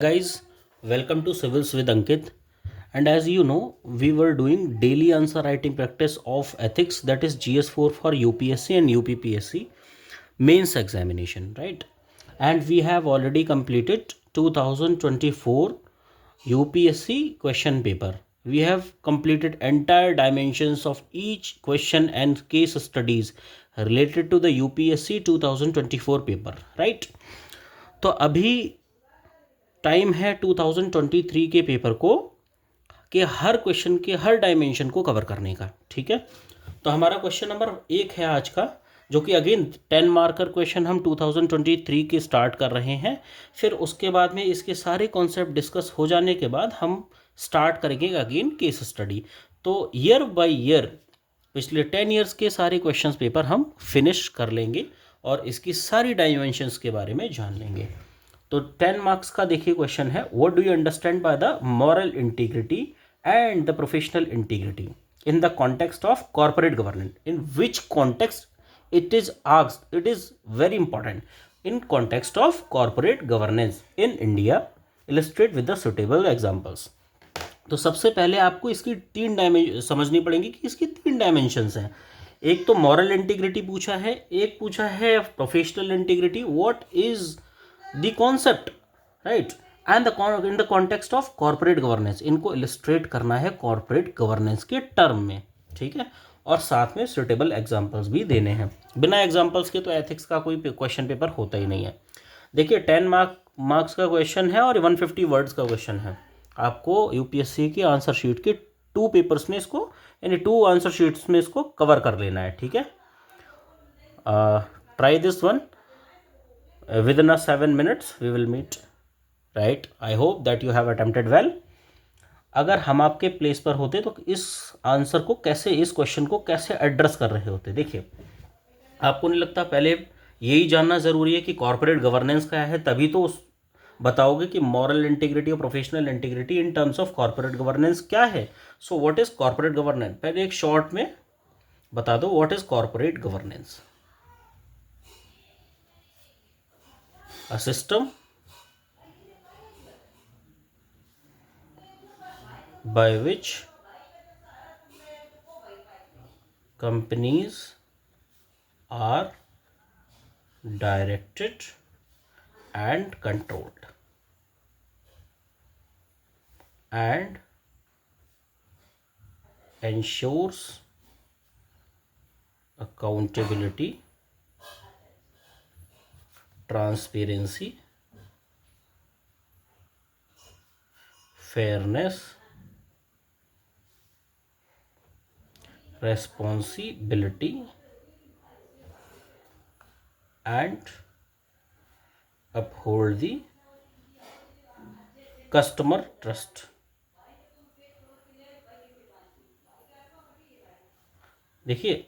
Guys, welcome to Civils with Ankit. And as you know, we were doing daily answer writing practice of ethics, that is GS4 for UPSC and UPPSC mains examination, right? And we have already completed 2024 UPSC question paper. We have completed entire dimensions of each question and case studies related to the UPSC 2024 paper, right? तो अभी time है 2023 के paper को कि हर question के हर dimension को cover करने का। ठीक है, तो हमारा क्वेश्चन नंबर 1 है आज का, जो कि अगेन 10 मार्कर क्वेश्चन हम 2023 के स्टार्ट कर रहे हैं। फिर उसके बाद में इसके सारे कॉन्सेप्ट डिस्कस हो जाने के बाद हम स्टार्ट करेंगे अगेन केस स्टडी। तो ईयर बाय ईयर पिछले 10 ईयर्स के सारे क्वेश्चंस पेपर हम फिनिश कर लेंगे और इसकी सारी डायमेंशंस के बारे में जान लेंगे। तो 10 मार्क्स का देखिए क्वेश्चन है, what do you understand by the moral integrity and the professional integrity in the context of corporate governance? In which context it is asked? It is very important in context of corporate governance in India. Illustrate with the suitable examples. तो सबसे पहले आपको इसकी तीन dimension समझनी पड़ेंगी कि इसकी तीन डायमेंशंस हैं। एक तो मॉरल इंटीग्रिटी पूछा है, एक पूछा है professional integrity, what is the concept, right, and in the context of corporate governance. इनको इलिस्ट्रेट करना है कॉर्पोरेट गवर्नेंस के टर्म में, ठीक है, और साथ में सुटेबल एग्जांपल्स भी देने हैं। बिना एग्जांपल्स के तो एथिक्स का कोई क्वेश्चन पेपर होता ही नहीं है। देखिए 10 मार्क्स का क्वेश्चन है और 150 वर्ड्स का क्वेश्चन है। आपको यूपीएससी की आंसर शीट के 2 पेपर्स में इसको, यानी 2 आंसर शीट्स में इसको कवर कर लेना है, ठीक है। Try this one within a 7 minutes we will meet, right? I hope that you have attempted well. अगर हम आपके प्लेस पर होते तो इस आंसर को कैसे, इस क्वेश्चन को कैसे एड्रेस कर रहे होते। देखिए, आपको नहीं लगता पहले यही जानना ज़रूरी है कि कॉर्पोरेट गवर्नेंस क्या है, तभी तो बताओगे कि मॉरल इंटीग्रिटी और professional integrity in terms of corporate governance क्या है। So what is corporate governance, पहले एक शॉर्ट में बता दो what is corporate governance. A system by which companies are directed and controlled and ensures accountability, transparency, fairness, responsibility and uphold the customer trust. देखिए,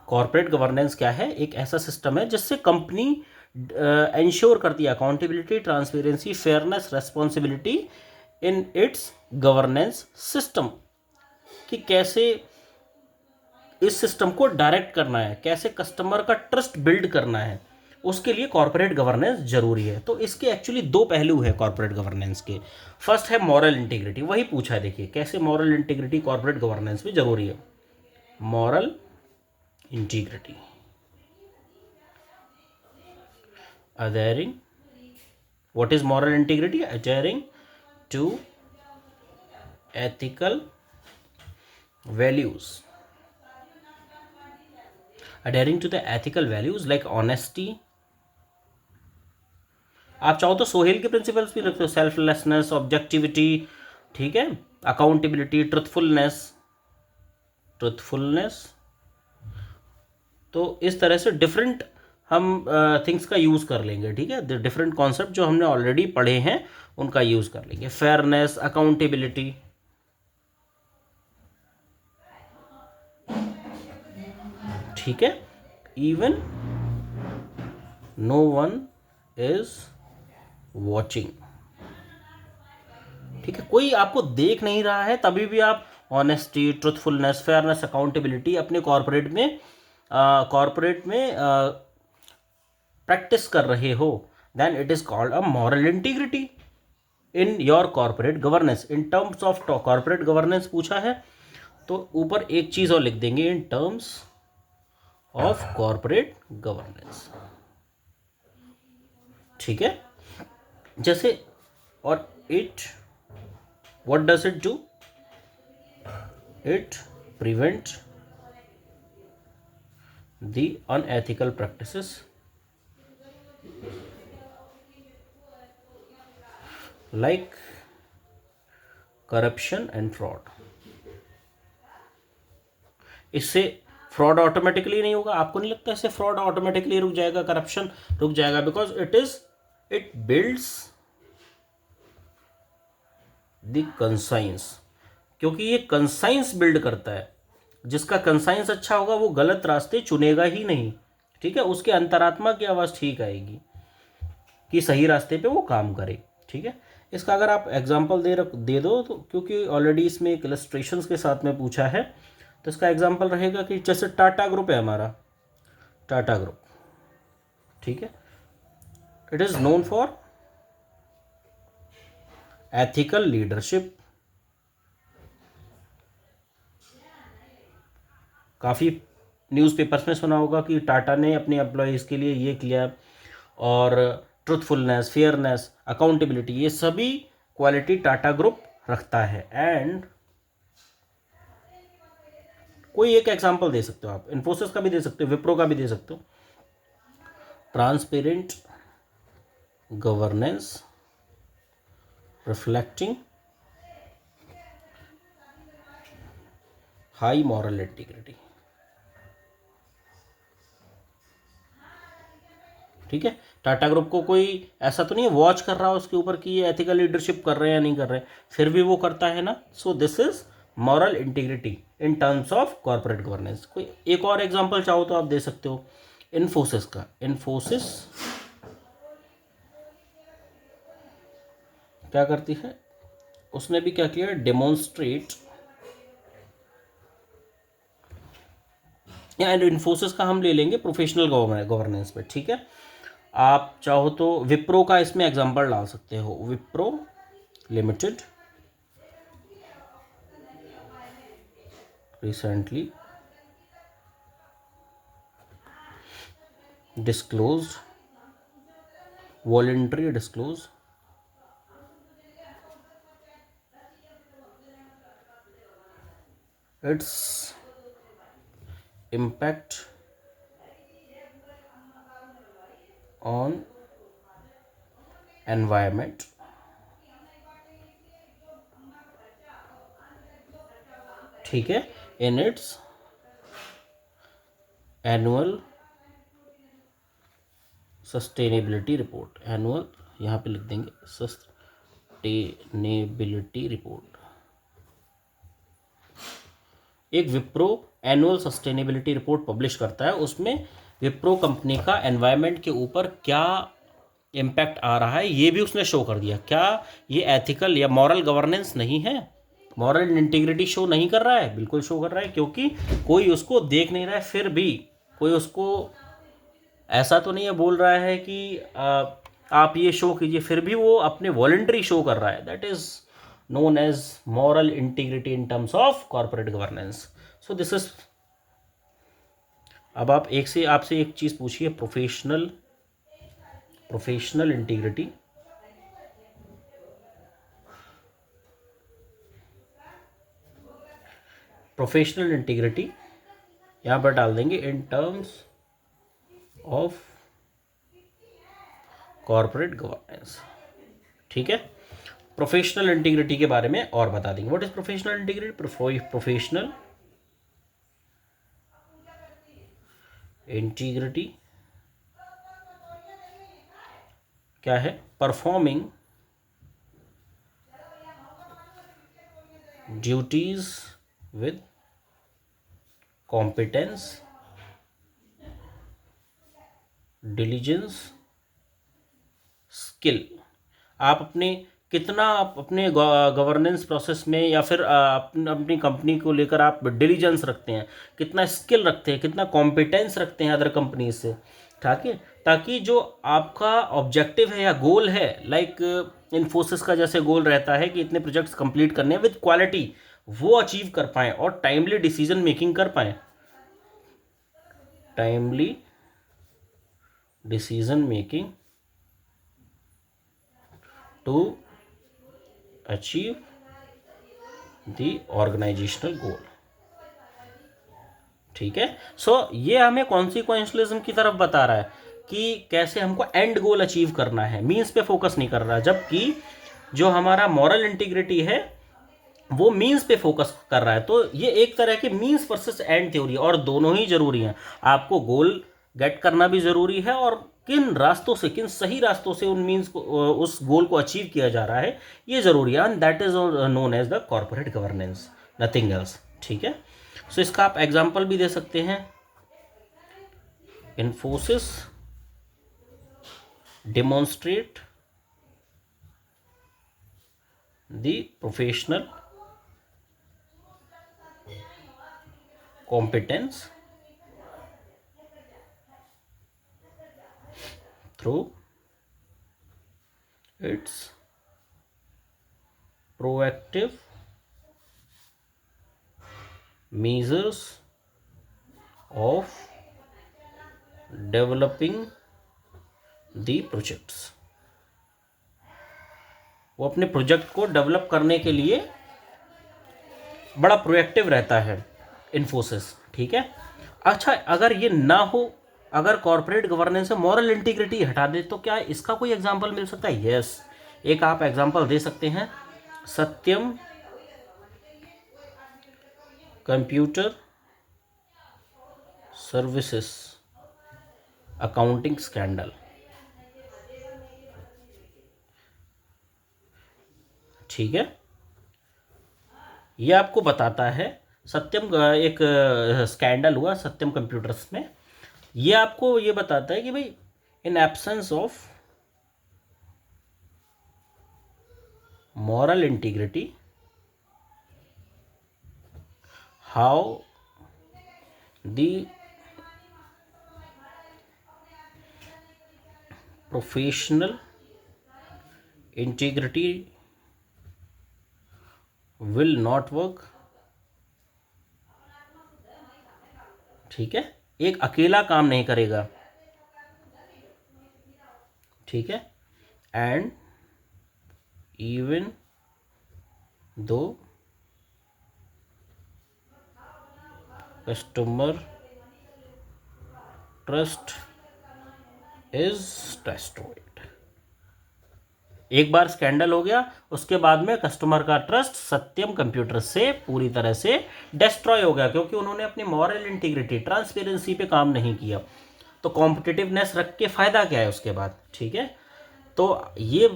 corporate governance क्या है, एक ऐसा सिस्टम है जिससे कंपनी इंश्योर करती है accountability, transparency, fairness, responsibility in its governance system, कि कैसे इस सिस्टम को डायरेक्ट करना है, कैसे कस्टमर का ट्रस्ट बिल्ड करना है, उसके लिए कॉर्पोरेट गवर्नेंस जरूरी है। तो इसके एक्चुअली 2 पहलू है कॉर्पोरेट गवर्नेंस के। फर्स्ट है मॉरल इंटीग्रिटी, वही पूछा है, देखिए कैसे मॉरल इंटीग्रिटी कॉर्पोरेट गवर्नेंस में जरूरी है। Moral integrity, adhering, what is moral integrity? Adhering to ethical values, adhering to the ethical values like honesty, आप चाहो तो सोहेल के प्रिंसिपल्स भी रखते हो, सेल्फलेसनेस, ऑब्जेक्टिविटी, ठीक है, अकाउंटेबिलिटी, ट्रुथफुलनेस। तो इस तरह से डिफरेंट हम थिंग्स का यूज़ कर लेंगे, ठीक है, डिफरेंट कॉन्सेप्ट जो हमने ऑलरेडी पढ़े हैं उनका यूज़ कर लेंगे। फेयरनेस, अकाउंटेबिलिटी, ठीक है, even know one is watching, ठीक है, कोई आपको देख नहीं रहा है तभी भी आप ऑनेस्टी, ट्रुथफुलनेस, फेयरनेस, अकाउंटेबिलिटी अपने कॉर्पोरेट में प्रैक्टिस कर रहे हो, then it is called a moral integrity. In your corporate governance, in terms of corporate governance पूछा है तो ऊपर एक चीज और लिख देंगे, in terms of corporate governance. ठीक है, जैसे, और it, what does it do, it prevent the unethical practices like corruption and fraud. इससे फ्रॉड ऑटोमेटिकली नहीं होगा, आपको नहीं लगता इससे फ्रॉड ऑटोमेटिकली रुक जाएगा, करप्शन रुक जाएगा, because it builds the conscience, क्योंकि ये कंसाइंस बिल्ड करता है। जिसका कंसाइंस अच्छा होगा वो गलत रास्ते चुनेगा ही नहीं। ठीक है, उसके अंतरात्मा की आवाज़ ठीक आएगी कि सही रास्ते पे वो काम करे। ठीक है, इसका अगर आप एग्जांपल दे दो तो, क्योंकि ऑलरेडी इसमें एक इलस्ट्रेशंस के साथ में पूछा है, तो इसका एग्जांपल रहेगा कि जैसे टाटा ग्रुप है हमारा, टाटा ग्रुप, ठीक है, it is known for ethical leadership. काफ़ी न्यूज़पेपर्स में सुना होगा कि टाटा ने अपने एम्प्लॉयज़ के लिए ये किया, और ट्रुथफुलनेस, फेयरनेस, अकाउंटेबिलिटी, ये सभी क्वालिटी टाटा ग्रुप रखता है। एंड कोई एक एग्जांपल दे सकते हो आप, इन्फोसिस का भी दे सकते हो, विप्रो का भी दे सकते हो। Transparent governance reflecting high moral integrity. ठीक है, टाटा ग्रुप को कोई ऐसा तो नहीं है वॉच कर रहा है उसके ऊपर कि ये एथिकल लीडरशिप कर रहे हैं या नहीं कर रहे हैं, फिर भी वो करता है ना। So this is moral integrity in terms of corporate governance. कोई एक और एग्जांपल चाहो तो आप दे सकते हो इन्फोसिस का। इन्फोसिस क्या करती है, उसने भी क्या किया, डेमोन्स्ट्रेट, या इन्फोसिस का हम ले लेंगे प्रोफेशनल गवर्नेंस पे। ठीक है, आप चाहो तो विप्रो का इसमें एग्जांपल डाल सकते हो, Wipro limited recently disclosed, voluntary disclose its impact on environment, ठीक है, in its annual sustainability report. Annual यहाँ पे लिख देंगे सस्टेनेबिलिटी रिपोर्ट। एक Wipro annual sustainability report publish करता है, उसमें विप्रो कंपनी का एनवायरनमेंट के ऊपर क्या इम्पैक्ट आ रहा है ये भी उसने शो कर दिया। क्या ये एथिकल या मॉरल गवर्नेंस नहीं है, मॉरल इंटीग्रिटी शो नहीं कर रहा है? बिल्कुल शो कर रहा है, क्योंकि कोई उसको देख नहीं रहा है, फिर भी कोई उसको ऐसा तो नहीं है बोल रहा है कि आप ये शो कीजिए, फिर भी वो अपने वॉलंटरी शो कर रहा है। That is known as moral integrity in terms of corporate governance. So this is, अब आप आपसे एक चीज पूछिए, प्रोफेशनल इंटीग्रिटी। प्रोफेशनल इंटीग्रिटी यहां पर डाल देंगे in terms of corporate governance. ठीक है, प्रोफेशनल इंटीग्रिटी के बारे में और बता देंगे। What is professional integrity? Professional integrity क्या है? Performing duties with competence, diligence, skill. आप अपने गवर्नेंस प्रोसेस में या फिर अपनी कंपनी को लेकर आप डिलीजेंस रखते हैं, कितना स्किल रखते हैं, कितना कॉम्पिटेंस रखते हैं अदर कंपनी से, ठीक है, ताकि जो आपका ऑब्जेक्टिव है या गोल है, लाइक इन्फोसिस का जैसे गोल रहता है कि इतने प्रोजेक्ट्स कंप्लीट करने हैं विद क्वालिटी, वो अचीव कर पाएँ और टाइमली डिसीजन मेकिंग कर पाएँ, timely decision making to achieve the organisational goal. ठीक है, सो ये हमें कॉन्सिक्वेंशलिज्म की तरफ बता रहा है कि कैसे हमको एंड गोल अचीव करना है, मीन्स पे फोकस नहीं कर रहा, जबकि जो हमारा मॉरल इंटीग्रिटी है वो मीन्स पे फोकस कर रहा है। तो ये एक तरह की मीन्स वर्सेस एंड थ्योरी, और दोनों ही जरूरी हैं। आपको गोल गेट करना भी जरूरी है, और किन रास्तों से, किन सही रास्तों से उन मीन्स को, उस गोल को अचीव किया जा रहा है, ये जरूरी है। And that is known as the corporate governance, nothing else. ठीक है, सो इसका आप एग्जाम्पल भी दे सकते हैं। Infosys demonstrate the professional competence through its proactive measures of developing the projects। वो अपने प्रोजेक्ट को डेवलप करने के लिए बड़ा प्रोएक्टिव रहता है इन्फोसिस। ठीक है, अच्छा, अगर ये ना हो, अगर कॉर्पोरेट गवर्नेंस से मॉरल इंटीग्रिटी हटा दे, तो क्या इसका कोई एग्जांपल मिल सकता है? यस, एक आप एग्जांपल दे सकते हैं, सत्यम कंप्यूटर सर्विसेज अकाउंटिंग स्कैंडल। ठीक है, ये आपको बताता है, सत्यम एक स्कैंडल हुआ सत्यम कंप्यूटर्स में, ये आपको ये बताता है कि भाई in absence of moral integrity, how the professional integrity will not work। ठीक है, एक अकेला काम नहीं करेगा। ठीक है, and even though customer trust is destroyed। एक बार स्कैंडल हो गया, उसके बाद में कस्टमर का ट्रस्ट सत्यम कंप्यूटर से पूरी तरह से डिस्ट्रॉय हो गया, क्योंकि उन्होंने अपनी मॉरल इंटीग्रिटी, ट्रांसपेरेंसी पे काम नहीं किया। तो कॉम्पिटिटिवनेस रख के फायदा क्या है उसके बाद? ठीक है, तो ये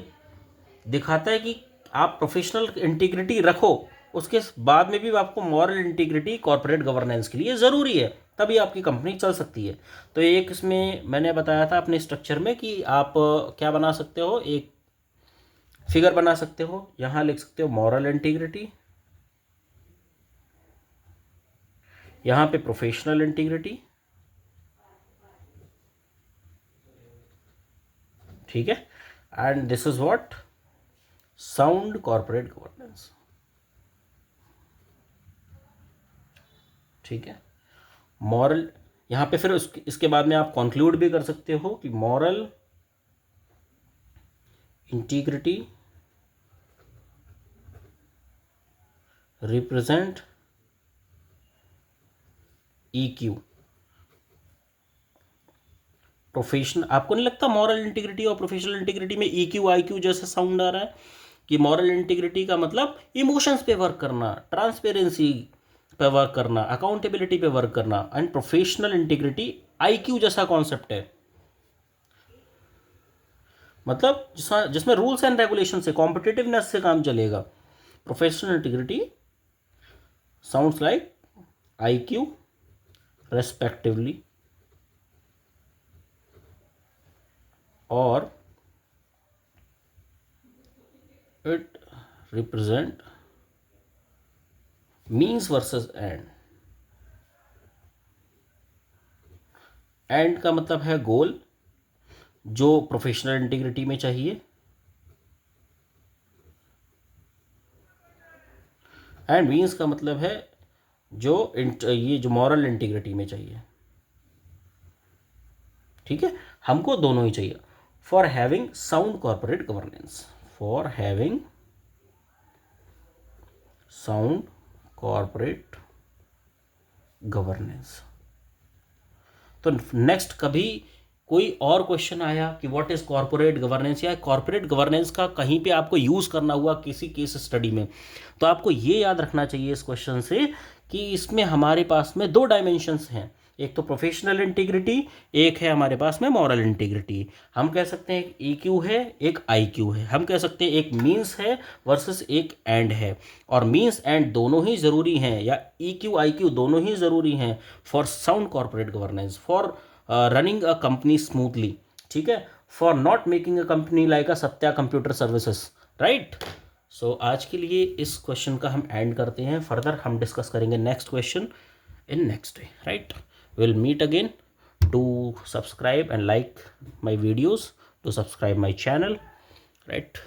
दिखाता है कि आप प्रोफेशनल इंटीग्रिटी रखो, उसके बाद में भी आपको मॉरल इंटीग्रिटी कॉर्पोरेट गवर्नेंस के लिए ज़रूरी है, तभी आपकी कंपनी चल सकती है। तो एक इसमें मैंने बताया था अपने स्ट्रक्चर में कि आप क्या बना सकते हो, एक फिगर बना सकते हो, यहाँ लिख सकते हो मॉरल इंटीग्रिटी, यहाँ पे प्रोफेशनल इंटीग्रिटी। ठीक है, and this is what sound corporate governance. ठीक है, मॉरल, यहाँ पे फिर इसके बाद में आप कंक्लूड भी कर सकते हो कि moral integrity represent EQ। Professional, आपको नहीं लगता मॉरल इंटीग्रिटी और प्रोफेशनल इंटीग्रिटी में EQ IQ जैसा साउंड आ रहा है? कि मॉरल इंटीग्रिटी का मतलब इमोशंस पे वर्क करना, ट्रांसपेरेंसी पे वर्क करना, अकाउंटेबिलिटी पे वर्क करना, एंड प्रोफेशनल इंटीग्रिटी IQ जैसा कॉन्सेप्ट है, मतलब जिसमें रूल्स एंड रेगुलेशन से, कॉम्पिटिटिवनेस से काम चलेगा। Professional integrity sounds like IQ respectively, और it represent means versus end. End का मतलब है गोल, जो प्रोफेशनल इंटीग्रिटी में चाहिए, एंड मीन्स का मतलब है ये जो मॉरल इंटीग्रिटी में चाहिए। ठीक है, हमको दोनों ही चाहिए। For having sound corporate governance, for having sound corporate governance. तो नेक्स्ट कभी कोई और क्वेश्चन आया कि व्हाट इज कॉर्पोरेट गवर्नेंस, या कॉर्पोरेट गवर्नेंस का कहीं पे आपको यूज करना हुआ किसी केस स्टडी में, तो आपको ये याद रखना चाहिए इस क्वेश्चन से कि इसमें हमारे पास में दो डायमेंशंस हैं, एक तो प्रोफेशनल इंटीग्रिटी, एक है हमारे पास में मॉरल इंटीग्रिटी। हम कह सकते हैं एक EQ है, एक IQ है। हम कह सकते हैं एक मीन्स है वर्सेस एक एंड है, और मीन्स एंड दोनों ही ज़रूरी हैं, या EQ IQ दोनों ही ज़रूरी हैं for sound corporate governance, for running a company smoothly. ठीक है, for not making a company like a Satya computer services, right. So आज के लिए इस क्वेश्चन का हम एंड करते हैं, फर्दर हम डिस्कस करेंगे next question in next day, right? We'll meet again. To subscribe and like my videos, to subscribe my channel, right?